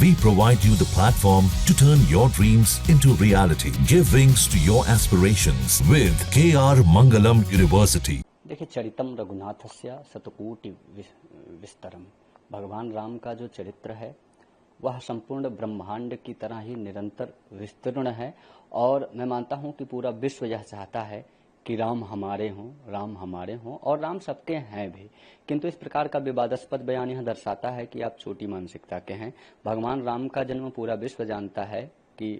We provide you the platform to turn your dreams into reality. Give wings to your aspirations with KR Mangalam University. देखिए, चरितम रघुनाथस्य शतकोटि विस्तरम। भगवान राम का जो चरित्र है वह संपूर्ण ब्रह्मांड की तरह ही निरंतर विस्तीर्ण है और मैं मानता हूं कि पूरा विश्व यह चाहता है कि राम हमारे हों और राम सबके हैं भी। किंतु इस प्रकार का विवादास्पद बयान यह दर्शाता है कि आप छोटी मानसिकता के हैं। भगवान राम का जन्म पूरा विश्व जानता है कि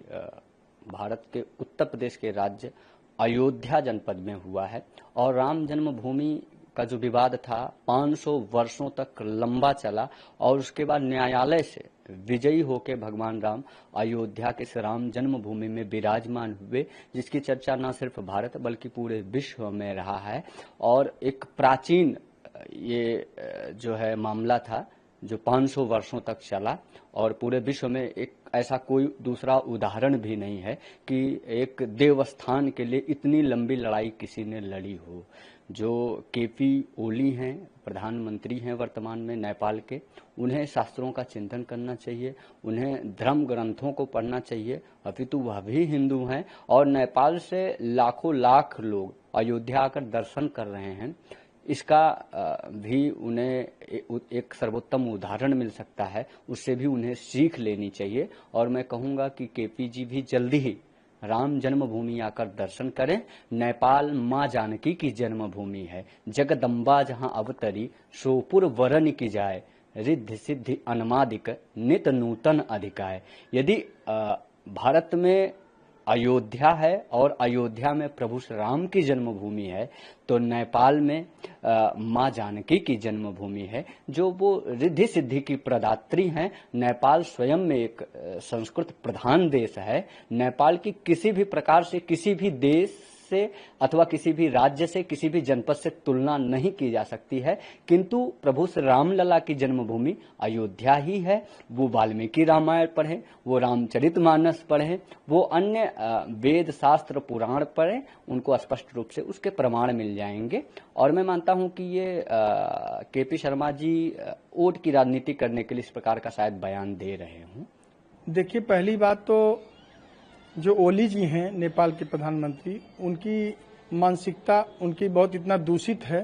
भारत के उत्तर प्रदेश के राज्य अयोध्या जनपद में हुआ है और राम जन्मभूमि का जो विवाद था 500 वर्षों तक लंबा चला और उसके बाद न्यायालय से विजयी होकर भगवान राम अयोध्या के राम जन्मभूमि में विराजमान हुए, जिसकी चर्चा न सिर्फ भारत बल्कि पूरे विश्व में रहा है। और एक प्राचीन ये जो है मामला था जो 500 वर्षों तक चला और पूरे विश्व में एक ऐसा कोई दूसरा उदाहरण भी नहीं है कि एक देवस्थान के लिए इतनी लंबी लड़ाई किसी ने लड़ी हो। जो केपी ओली हैं, प्रधानमंत्री हैं वर्तमान में नेपाल के, उन्हें शास्त्रों का चिंतन करना चाहिए, उन्हें धर्म ग्रंथों को पढ़ना चाहिए, अपितु वह भी हिंदू हैं और नेपाल से लाखों लाख लोग अयोध्या आकर दर्शन कर रहे हैं। इसका भी उन्हें एक सर्वोत्तम उदाहरण मिल सकता है, उससे भी उन्हें सीख लेनी चाहिए। और मैं कहूँगा कि केपी जी भी जल्दी ही राम जन्मभूमि आकर दर्शन करें। नेपाल माँ जानकी की जन्मभूमि है, जगदम्बा जहाँ अवतरी सोपुर वरन की जाए, रिद्धि सिद्धि अनमादिक नित नूतन अधिकाय। यदि भारत में अयोध्या है और अयोध्या में प्रभु श्री राम की जन्मभूमि है तो नेपाल में माँ जानकी की जन्मभूमि है, जो वो रिद्धि सिद्धि की प्रदात्री हैं। नेपाल स्वयं में एक संस्कृत प्रधान देश है। नेपाल की किसी भी प्रकार से किसी भी देश से अथवा किसी भी राज्य से किसी भी जनपद से तुलना नहीं की जा सकती है। किंतु प्रभु श्री रामलला की जन्मभूमि अयोध्या ही है। वो वाल्मीकि रामायण पढ़ें, वो रामचरितमानस पढ़ें, वो अन्य वेद शास्त्र पुराण पढ़ें, उनको स्पष्ट रूप से उसके प्रमाण मिल जाएंगे। और मैं मानता हूं कि ये केपी शर्मा जी वोट की राजनीति करने के लिए इस प्रकार का शायद बयान दे रहे हों। देखिए, पहली बात तो जो ओली जी हैं नेपाल के प्रधानमंत्री, उनकी मानसिकता उनकी बहुत इतना दूषित है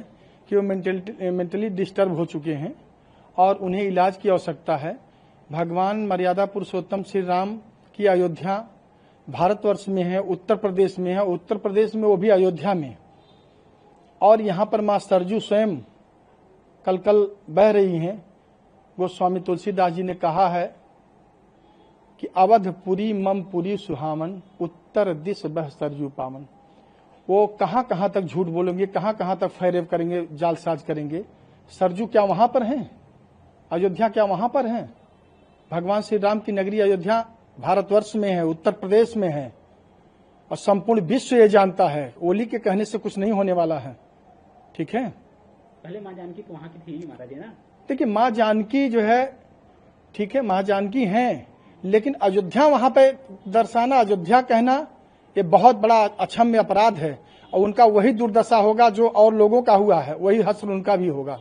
कि वो मेंटली डिस्टर्ब हो चुके हैं और उन्हें इलाज की आवश्यकता है। भगवान मर्यादा पुरुषोत्तम श्री राम की अयोध्या भारतवर्ष में है, उत्तर प्रदेश में है, उत्तर प्रदेश में वो भी अयोध्या में, और यहाँ पर माँ सरजू स्वयं कल बह रही हैं। गोस्वामी तुलसीदास जी ने कहा है कि अवधपुरी मम पुरी सुहामन, उत्तर दिश बह सरजू पावन। वो कहाँ कहाँ तक झूठ बोलेंगे, कहाँ कहाँ तक फैरेव करेंगे, जालसाज करेंगे। सरजू क्या वहां पर हैं? अयोध्या क्या वहां पर हैं? भगवान श्री राम की नगरी अयोध्या भारतवर्ष में है, उत्तर प्रदेश में है और संपूर्ण विश्व ये जानता है। ओली के कहने से कुछ नहीं होने वाला है, ठीक है। पहले माँ जानकी तो वहां की थी महाराज ना। देखिए, माँ जानकी जो है, ठीक है, माँ जानकी हैं, लेकिन अयोध्या वहां पे दर्शाना, अयोध्या कहना, ये बहुत बड़ा अक्षम्य अपराध है और उनका वही दुर्दशा होगा जो और लोगों का हुआ है, वही हश्र उनका भी होगा।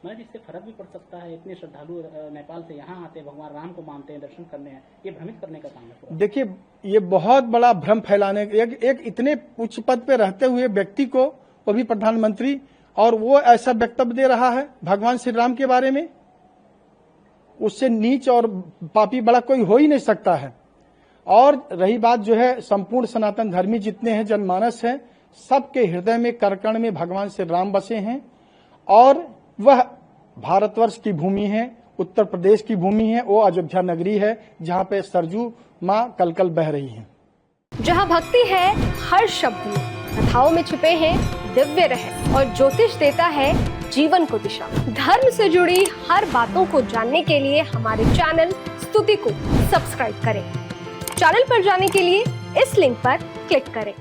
मैं इससे फर्क भी पड़ सकता है। इतने श्रद्धालु नेपाल से यहाँ आते हैं, भगवान राम को मानते हैं, दर्शन करने हैं, ये भ्रमित करने का काम है। देखिए, ये बहुत बड़ा भ्रम फैलाने, एक इतने उच्च पद पे रहते हुए व्यक्ति को, वो भी प्रधानमंत्री, और वो ऐसा वक्तव्य दे रहा है भगवान श्री राम के बारे में। उससे नीच और पापी बड़ा कोई हो ही नहीं सकता है। और रही बात जो है, संपूर्ण सनातन धर्मी जितने हैं, जनमानस है, सबके हृदय में करकण में भगवान श्री राम बसे हैं और वह भारतवर्ष की भूमि है, उत्तर प्रदेश की भूमि है, वो अयोध्या नगरी है जहाँ पे सरजू माँ कल बह रही है। जहाँ भक्ति है हर शब्द में, कथाओं में छुपे हैं दिव्य रहस्य और ज्योतिष देता है जीवन को दिशा। धर्म से जुड़ी हर बातों को जानने के लिए हमारे चैनल स्तुति को सब्सक्राइब करें। चैनल पर जाने के लिए इस लिंक पर क्लिक करें।